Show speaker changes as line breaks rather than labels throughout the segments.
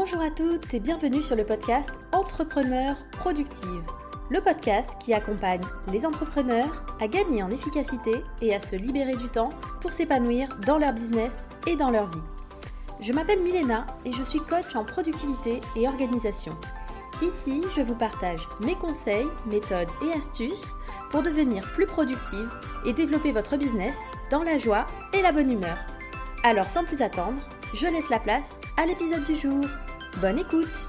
Bonjour à toutes et bienvenue sur le podcast Entrepreneurs Productives, le podcast qui accompagne les entrepreneurs à gagner en efficacité et à se libérer du temps pour s'épanouir dans leur business et dans leur vie. Je m'appelle Milena et je suis coach en productivité et organisation. Ici, je vous partage mes conseils, méthodes et astuces pour devenir plus productive et développer votre business dans la joie et la bonne humeur. Alors sans plus attendre, je laisse la place à l'épisode du jour. Bonne écoute!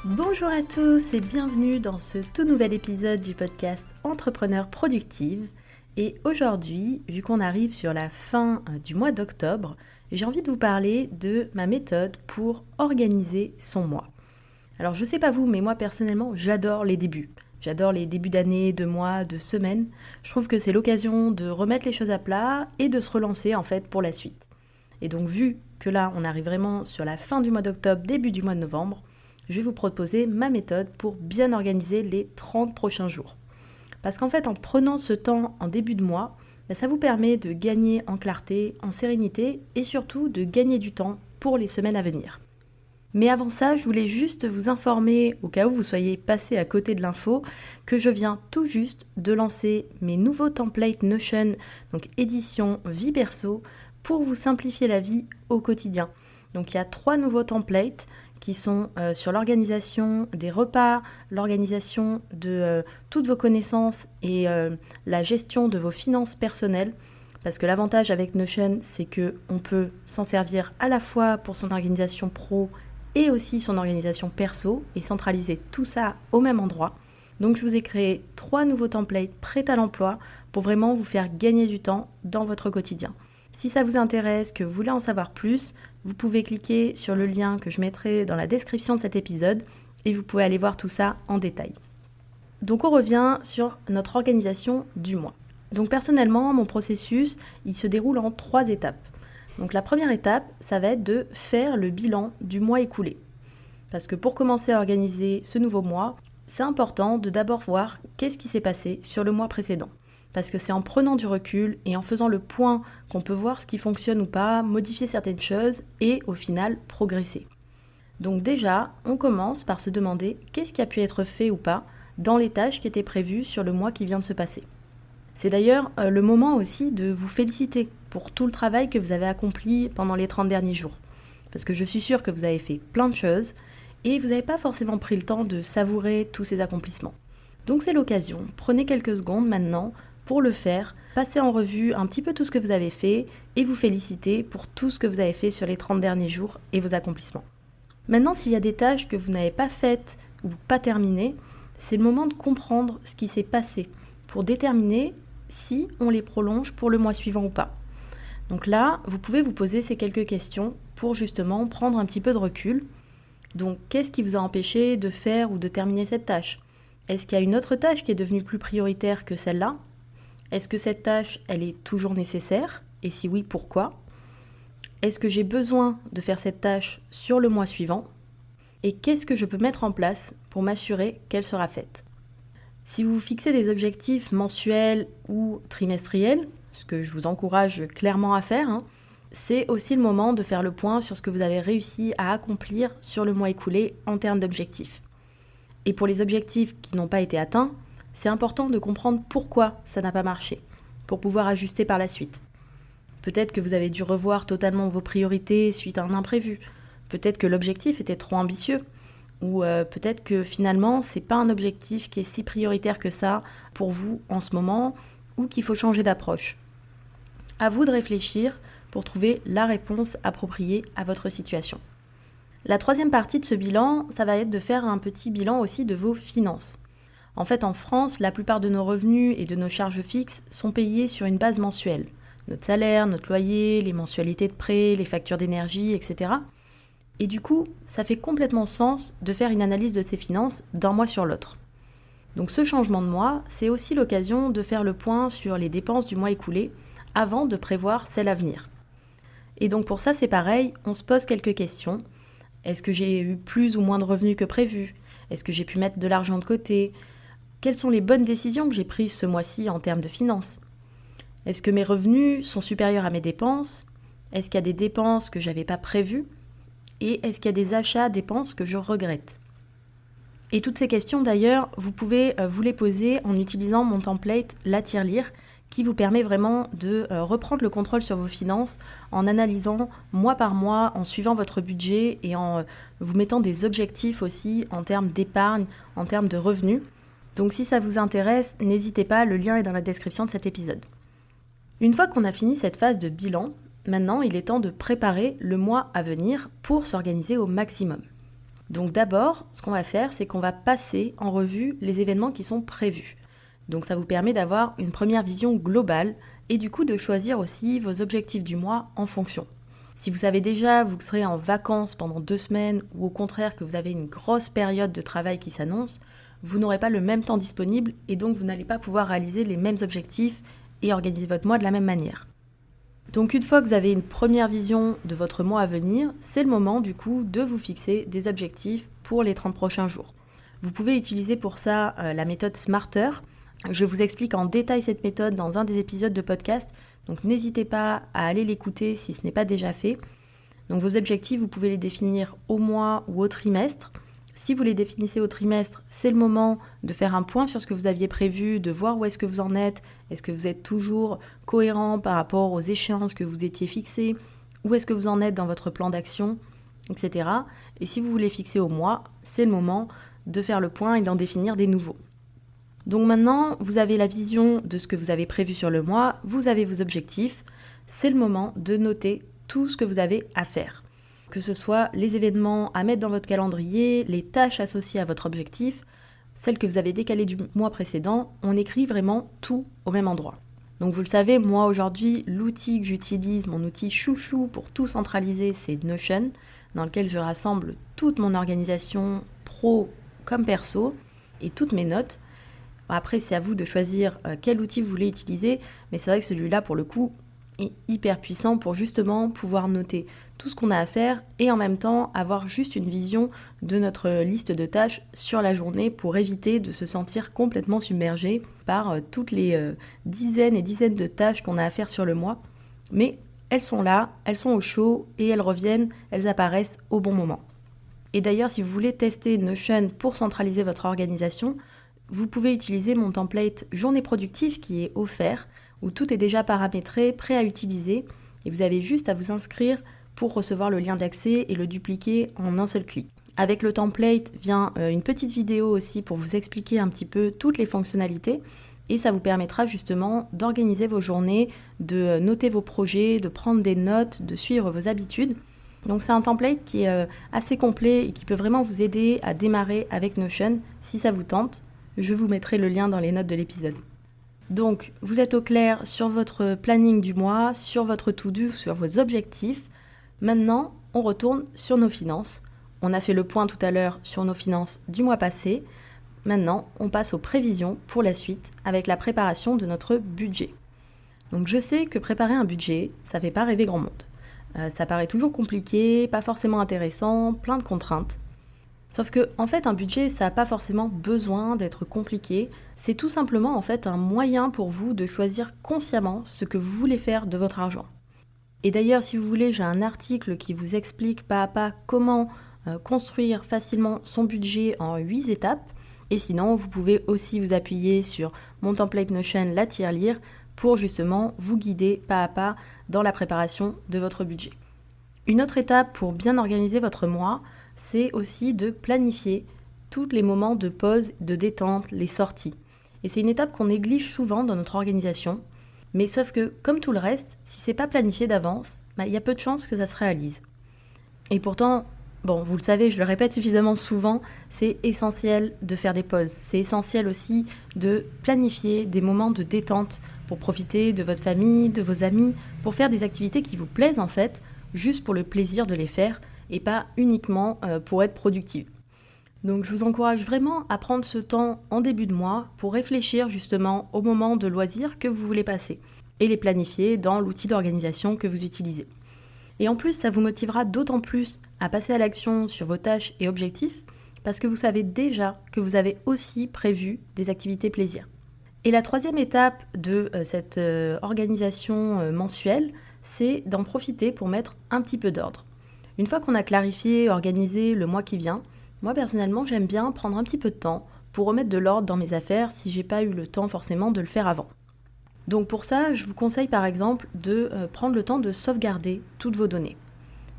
Bonjour à tous et bienvenue dans ce tout nouvel épisode du podcast Entrepreneurs Productives. Et aujourd'hui, vu qu'on arrive sur la fin du mois d'octobre, j'ai envie de vous parler de ma méthode pour organiser son mois. Alors je sais pas vous, mais moi personnellement, j'adore les débuts. J'adore les débuts d'année, de mois, de semaines. Je trouve que c'est l'occasion de remettre les choses à plat et de se relancer en fait pour la suite. Et donc vu que là, on arrive vraiment sur la fin du mois d'octobre, début du mois de novembre, je vais vous proposer ma méthode pour bien organiser les 30 prochains jours. Parce qu'en fait, en prenant ce temps en début de mois, ça vous permet de gagner en clarté, en sérénité et surtout de gagner du temps pour les semaines à venir. Mais avant ça, je voulais juste vous informer, au cas où vous soyez passé à côté de l'info, que je viens tout juste de lancer mes nouveaux templates Notion, donc édition vie perso, pour vous simplifier la vie au quotidien. Donc il y a 3 nouveaux templates qui sont sur l'organisation des repas, l'organisation de toutes vos connaissances et la gestion de vos finances personnelles. Parce que l'avantage avec Notion, c'est qu'on peut s'en servir à la fois pour son organisation pro et aussi son organisation perso et centraliser tout ça au même endroit. Donc je vous ai créé 3 nouveaux templates prêts à l'emploi pour vraiment vous faire gagner du temps dans votre quotidien. Si ça vous intéresse, que vous voulez en savoir plus, vous pouvez cliquer sur le lien que je mettrai dans la description de cet épisode et vous pouvez aller voir tout ça en détail. Donc on revient sur notre organisation du mois. Donc personnellement, mon processus, il se déroule en 3 étapes. Donc la première étape, ça va être de faire le bilan du mois écoulé. Parce que pour commencer à organiser ce nouveau mois, c'est important de d'abord voir qu'est-ce qui s'est passé sur le mois précédent. Parce que c'est en prenant du recul et en faisant le point qu'on peut voir ce qui fonctionne ou pas, modifier certaines choses et au final progresser. Donc déjà, on commence par se demander qu'est-ce qui a pu être fait ou pas dans les tâches qui étaient prévues sur le mois qui vient de se passer. C'est d'ailleurs le moment aussi de vous féliciter pour tout le travail que vous avez accompli pendant les 30 derniers jours. Parce que je suis sûre que vous avez fait plein de choses et vous n'avez pas forcément pris le temps de savourer tous ces accomplissements. Donc c'est l'occasion, prenez quelques secondes maintenant pour le faire, passez en revue un petit peu tout ce que vous avez fait et vous féliciter pour tout ce que vous avez fait sur les 30 derniers jours et vos accomplissements. Maintenant, s'il y a des tâches que vous n'avez pas faites ou pas terminées, c'est le moment de comprendre ce qui s'est passé pour déterminer si on les prolonge pour le mois suivant ou pas. Donc là, vous pouvez vous poser ces quelques questions pour justement prendre un petit peu de recul. Donc, qu'est-ce qui vous a empêché de faire ou de terminer cette tâche ? Est-ce qu'il y a une autre tâche qui est devenue plus prioritaire que celle-là ? Est-ce que cette tâche, elle est toujours nécessaire ? Et si oui, pourquoi ? Est-ce que j'ai besoin de faire cette tâche sur le mois suivant ? Et qu'est-ce que je peux mettre en place pour m'assurer qu'elle sera faite ? Si vous vous fixez des objectifs mensuels ou trimestriels, ce que je vous encourage clairement à faire, c'est aussi le moment de faire le point sur ce que vous avez réussi à accomplir sur le mois écoulé en termes d'objectifs. Et pour les objectifs qui n'ont pas été atteints, c'est important de comprendre pourquoi ça n'a pas marché, pour pouvoir ajuster par la suite. Peut-être que vous avez dû revoir totalement vos priorités suite à un imprévu. Peut-être que l'objectif était trop ambitieux. Ou peut-être que finalement, c'est pas un objectif qui est si prioritaire que ça pour vous en ce moment, ou qu'il faut changer d'approche. À vous de réfléchir pour trouver la réponse appropriée à votre situation. La troisième partie de ce bilan, ça va être de faire un petit bilan aussi de vos finances. En fait, en France, la plupart de nos revenus et de nos charges fixes sont payés sur une base mensuelle. Notre salaire, notre loyer, les mensualités de prêt, les factures d'énergie, etc. Et du coup, ça fait complètement sens de faire une analyse de ses finances d'un mois sur l'autre. Donc ce changement de mois, c'est aussi l'occasion de faire le point sur les dépenses du mois écoulé avant de prévoir celles à venir. Et donc pour ça, c'est pareil, on se pose quelques questions. Est-ce que j'ai eu plus ou moins de revenus que prévu ? Est-ce que j'ai pu mettre de l'argent de côté ? Quelles sont les bonnes décisions que j'ai prises ce mois-ci en termes de finances ? Est-ce que mes revenus sont supérieurs à mes dépenses ? Est-ce qu'il y a des dépenses que je n'avais pas prévues? Et est-ce qu'il y a des achats, dépenses que je regrette? Et toutes ces questions d'ailleurs, vous pouvez vous les poser en utilisant mon template La tirelire qui vous permet vraiment de reprendre le contrôle sur vos finances en analysant mois par mois, en suivant votre budget et en vous mettant des objectifs aussi en termes d'épargne, en termes de revenus. Donc si ça vous intéresse, n'hésitez pas, le lien est dans la description de cet épisode. Une fois qu'on a fini cette phase de bilan, maintenant il est temps de préparer le mois à venir pour s'organiser au maximum. Donc d'abord, ce qu'on va faire, c'est qu'on va passer en revue les événements qui sont prévus. Donc ça vous permet d'avoir une première vision globale et du coup de choisir aussi vos objectifs du mois en fonction. Si vous savez déjà, vous serez en vacances pendant 2 semaines ou au contraire que vous avez une grosse période de travail qui s'annonce, vous n'aurez pas le même temps disponible et donc vous n'allez pas pouvoir réaliser les mêmes objectifs et organiser votre mois de la même manière. Donc une fois que vous avez une première vision de votre mois à venir, c'est le moment du coup de vous fixer des objectifs pour les 30 prochains jours. Vous pouvez utiliser pour ça la méthode Smarter. Je vous explique en détail cette méthode dans un des épisodes de podcast, donc n'hésitez pas à aller l'écouter si ce n'est pas déjà fait. Donc vos objectifs, vous pouvez les définir au mois ou au trimestre. Si vous les définissez au trimestre, c'est le moment de faire un point sur ce que vous aviez prévu, de voir où est-ce que vous en êtes. Est-ce que vous êtes toujours cohérent par rapport aux échéances que vous étiez fixées? Où est-ce que vous en êtes dans votre plan d'action, etc. Et si vous voulez fixer au mois, c'est le moment de faire le point et d'en définir des nouveaux. Donc maintenant, vous avez la vision de ce que vous avez prévu sur le mois, vous avez vos objectifs. C'est le moment de noter tout ce que vous avez à faire. Que ce soit les événements à mettre dans votre calendrier, les tâches associées à votre objectif, celles que vous avez décalées du mois précédent, on écrit vraiment tout au même endroit. Donc vous le savez, moi aujourd'hui, l'outil que j'utilise, mon outil chouchou pour tout centraliser, c'est Notion, dans lequel je rassemble toute mon organisation pro comme perso et toutes mes notes. Après, c'est à vous de choisir quel outil vous voulez utiliser, mais c'est vrai que celui-là, pour le coup, est hyper puissant pour justement pouvoir noter tout ce qu'on a à faire et en même temps avoir juste une vision de notre liste de tâches sur la journée pour éviter de se sentir complètement submergé par toutes les dizaines et dizaines de tâches qu'on a à faire sur le mois. Mais elles sont là, elles sont au chaud et elles reviennent, elles apparaissent au bon moment. Et d'ailleurs, si vous voulez tester Notion pour centraliser votre organisation, vous pouvez utiliser mon template journée productive qui est offert, où tout est déjà paramétré, prêt à utiliser, et vous avez juste à vous inscrire pour recevoir le lien d'accès et le dupliquer en un seul clic. Avec le template vient une petite vidéo aussi pour vous expliquer un petit peu toutes les fonctionnalités, et ça vous permettra justement d'organiser vos journées, de noter vos projets, de prendre des notes, de suivre vos habitudes. Donc c'est un template qui est assez complet et qui peut vraiment vous aider à démarrer avec Notion si ça vous tente. Je vous mettrai le lien dans les notes de l'épisode. Donc, vous êtes au clair sur votre planning du mois, sur votre to-do, sur vos objectifs. Maintenant, on retourne sur nos finances. On a fait le point tout à l'heure sur nos finances du mois passé. Maintenant, on passe aux prévisions pour la suite avec la préparation de notre budget. Donc, je sais que préparer un budget, ça ne fait pas rêver grand monde. Ça paraît toujours compliqué, pas forcément intéressant, plein de contraintes. Sauf que, en fait, un budget, ça n'a pas forcément besoin d'être compliqué. C'est tout simplement, en fait, un moyen pour vous de choisir consciemment ce que vous voulez faire de votre argent. Et d'ailleurs, si vous voulez, j'ai un article qui vous explique pas à pas comment construire facilement son budget en 8 étapes. Et sinon, vous pouvez aussi vous appuyer sur mon template Notion La tirelire pour justement vous guider pas à pas dans la préparation de votre budget. Une autre étape pour bien organiser votre mois, c'est aussi de planifier tous les moments de pause, de détente, les sorties. Et c'est une étape qu'on néglige souvent dans notre organisation. Mais sauf que, comme tout le reste, si c'est pas planifié d'avance, il y a peu de chances que ça se réalise. Et pourtant, vous le savez, je le répète suffisamment souvent, c'est essentiel de faire des pauses. C'est essentiel aussi de planifier des moments de détente pour profiter de votre famille, de vos amis, pour faire des activités qui vous plaisent en fait, juste pour le plaisir de les faire et pas uniquement pour être productive. Donc je vous encourage vraiment à prendre ce temps en début de mois pour réfléchir justement aux moments de loisirs que vous voulez passer et les planifier dans l'outil d'organisation que vous utilisez. Et en plus, ça vous motivera d'autant plus à passer à l'action sur vos tâches et objectifs parce que vous savez déjà que vous avez aussi prévu des activités plaisir. Et la troisième étape de cette organisation mensuelle, c'est d'en profiter pour mettre un petit peu d'ordre. Une fois qu'on a clarifié, organisé le mois qui vient, moi personnellement j'aime bien prendre un petit peu de temps pour remettre de l'ordre dans mes affaires si j'ai pas eu le temps forcément de le faire avant. Donc pour ça, je vous conseille par exemple de prendre le temps de sauvegarder toutes vos données.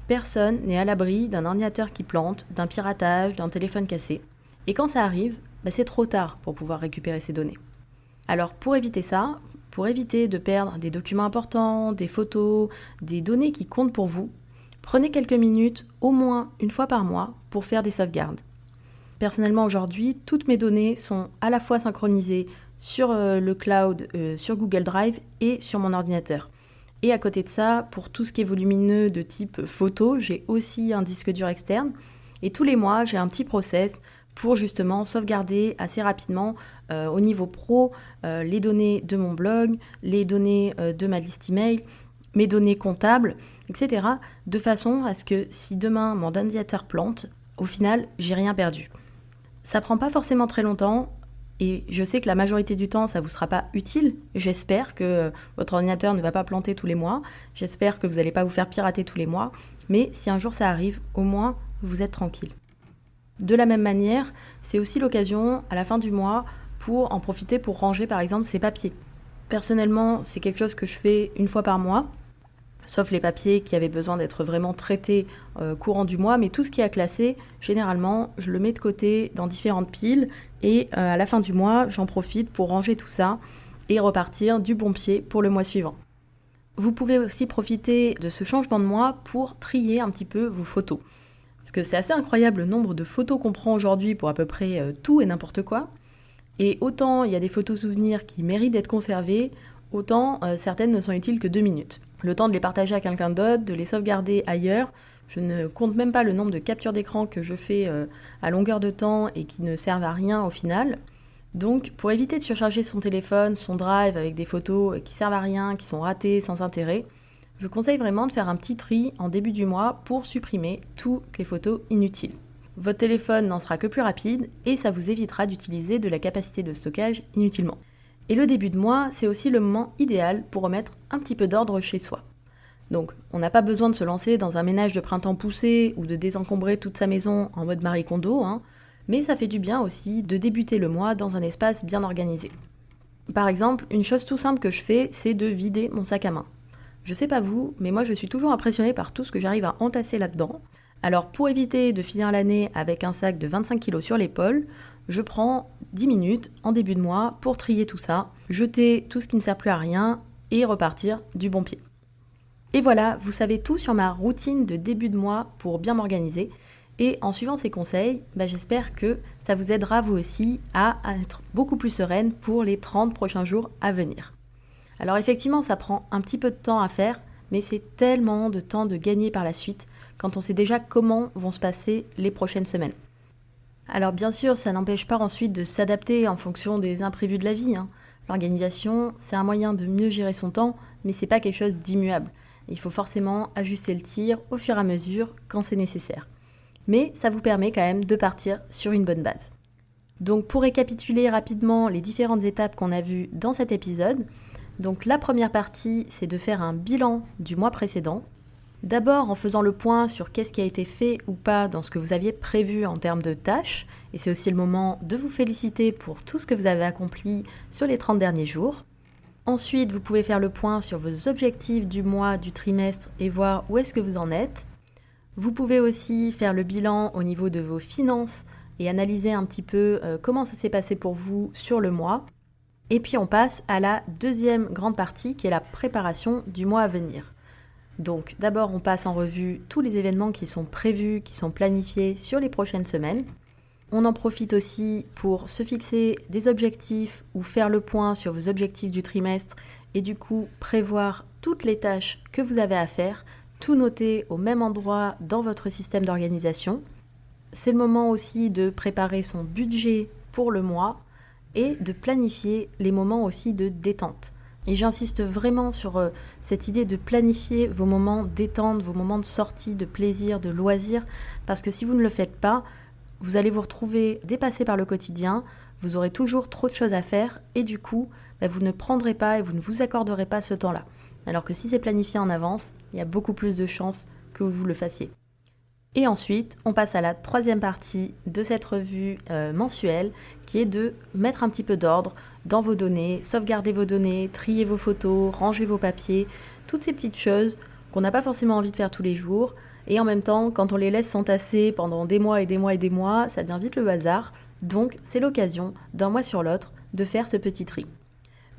Personne n'est à l'abri d'un ordinateur qui plante, d'un piratage, d'un téléphone cassé. Et quand ça arrive, c'est trop tard pour pouvoir récupérer ces données. Alors pour éviter ça, pour éviter de perdre des documents importants, des photos, des données qui comptent pour vous, prenez quelques minutes, au moins une fois par mois, pour faire des sauvegardes. Personnellement aujourd'hui, toutes mes données sont à la fois synchronisées sur le cloud, sur Google Drive et sur mon ordinateur. Et à côté de ça, pour tout ce qui est volumineux de type photo, j'ai aussi un disque dur externe. Et tous les mois, j'ai un petit process pour justement sauvegarder assez rapidement au niveau pro les données de mon blog, les données de ma liste email, mes données comptables, etc. de façon à ce que si demain mon ordinateur plante, au final, j'ai rien perdu. Ça prend pas forcément très longtemps. Et je sais que la majorité du temps, ça ne vous sera pas utile. J'espère que votre ordinateur ne va pas planter tous les mois. J'espère que vous n'allez pas vous faire pirater tous les mois. Mais si un jour ça arrive, au moins, vous êtes tranquille. De la même manière, c'est aussi l'occasion, à la fin du mois, pour en profiter pour ranger par exemple ses papiers. Personnellement, c'est quelque chose que je fais une fois par mois, sauf les papiers qui avaient besoin d'être vraiment traités courant du mois, mais tout ce qui est à classer, généralement, je le mets de côté dans différentes piles et à la fin du mois, j'en profite pour ranger tout ça et repartir du bon pied pour le mois suivant. Vous pouvez aussi profiter de ce changement de mois pour trier un petit peu vos photos. Parce que c'est assez incroyable le nombre de photos qu'on prend aujourd'hui pour à peu près tout et n'importe quoi. Et autant il y a des photos souvenirs qui méritent d'être conservées, autant certaines ne sont utiles que 2 minutes. Le temps de les partager à quelqu'un d'autre, de les sauvegarder ailleurs. Je ne compte même pas le nombre de captures d'écran que je fais à longueur de temps et qui ne servent à rien au final. Donc, pour éviter de surcharger son téléphone, son drive avec des photos qui servent à rien, qui sont ratées, sans intérêt, je conseille vraiment de faire un petit tri en début du mois pour supprimer toutes les photos inutiles. Votre téléphone n'en sera que plus rapide et ça vous évitera d'utiliser de la capacité de stockage inutilement. Et le début de mois, c'est aussi le moment idéal pour remettre un petit peu d'ordre chez soi. Donc, on n'a pas besoin de se lancer dans un ménage de printemps poussé ou de désencombrer toute sa maison en mode Marie Kondo, mais ça fait du bien aussi de débuter le mois dans un espace bien organisé. Par exemple, une chose tout simple que je fais, c'est de vider mon sac à main. Je sais pas vous, mais moi je suis toujours impressionnée par tout ce que j'arrive à entasser là-dedans. Alors pour éviter de finir l'année avec un sac de 25 kg sur l'épaule, je prends 10 minutes en début de mois pour trier tout ça, jeter tout ce qui ne sert plus à rien et repartir du bon pied. Et voilà, vous savez tout sur ma routine de début de mois pour bien m'organiser. Et en suivant ces conseils, j'espère que ça vous aidera vous aussi à être beaucoup plus sereine pour les 30 prochains jours à venir. Alors effectivement, ça prend un petit peu de temps à faire, mais c'est tellement de temps de gagner par la suite quand on sait déjà comment vont se passer les prochaines semaines. Alors bien sûr, ça n'empêche pas ensuite de s'adapter en fonction des imprévus de la vie. L'organisation, c'est un moyen de mieux gérer son temps, mais c'est pas quelque chose d'immuable. Il faut forcément ajuster le tir au fur et à mesure quand c'est nécessaire. Mais ça vous permet quand même de partir sur une bonne base. Donc pour récapituler rapidement les différentes étapes qu'on a vues dans cet épisode, donc la première partie, c'est de faire un bilan du mois précédent. D'abord en faisant le point sur qu'est-ce qui a été fait ou pas dans ce que vous aviez prévu en termes de tâches, et c'est aussi le moment de vous féliciter pour tout ce que vous avez accompli sur les 30 derniers jours. Ensuite, vous pouvez faire le point sur vos objectifs du mois, du trimestre et voir où est-ce que vous en êtes. Vous pouvez aussi faire le bilan au niveau de vos finances et analyser un petit peu comment ça s'est passé pour vous sur le mois. Et puis on passe à la deuxième grande partie qui est la préparation du mois à venir. Donc d'abord on passe en revue tous les événements qui sont prévus, qui sont planifiés sur les prochaines semaines. On en profite aussi pour se fixer des objectifs ou faire le point sur vos objectifs du trimestre et du coup prévoir toutes les tâches que vous avez à faire, tout noter au même endroit dans votre système d'organisation. C'est le moment aussi de préparer son budget pour le mois et de planifier les moments aussi de détente. Et j'insiste vraiment sur cette idée de planifier vos moments détente, vos moments de sortie, de plaisir, de loisir, parce que si vous ne le faites pas, vous allez vous retrouver dépassé par le quotidien, vous aurez toujours trop de choses à faire et du coup, vous ne prendrez pas et vous ne vous accorderez pas ce temps-là. Alors que si c'est planifié en avance, il y a beaucoup plus de chances que vous le fassiez. Et ensuite, on passe à la troisième partie de cette revue mensuelle qui est de mettre un petit peu d'ordre dans vos données, sauvegarder vos données, trier vos photos, ranger vos papiers, toutes ces petites choses qu'on n'a pas forcément envie de faire tous les jours. Et en même temps, quand on les laisse s'entasser pendant des mois et des mois et des mois, ça devient vite le bazar. Donc c'est l'occasion, d'un mois sur l'autre, de faire ce petit tri.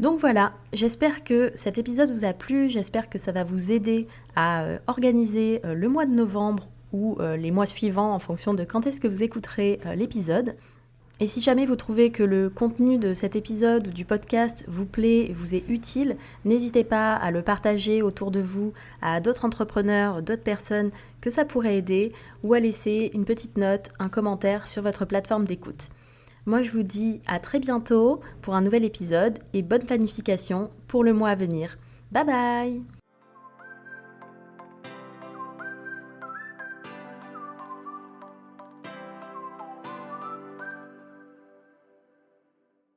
Donc voilà, j'espère que cet épisode vous a plu, j'espère que ça va vous aider à organiser le mois de novembre ou les mois suivants en fonction de quand est-ce que vous écouterez l'épisode. Et si jamais vous trouvez que le contenu de cet épisode ou du podcast vous plaît, vous est utile, n'hésitez pas à le partager autour de vous, à d'autres entrepreneurs, d'autres personnes que ça pourrait aider, ou à laisser une petite note, un commentaire sur votre plateforme d'écoute. Moi je vous dis à très bientôt pour un nouvel épisode et bonne planification pour le mois à venir. Bye bye!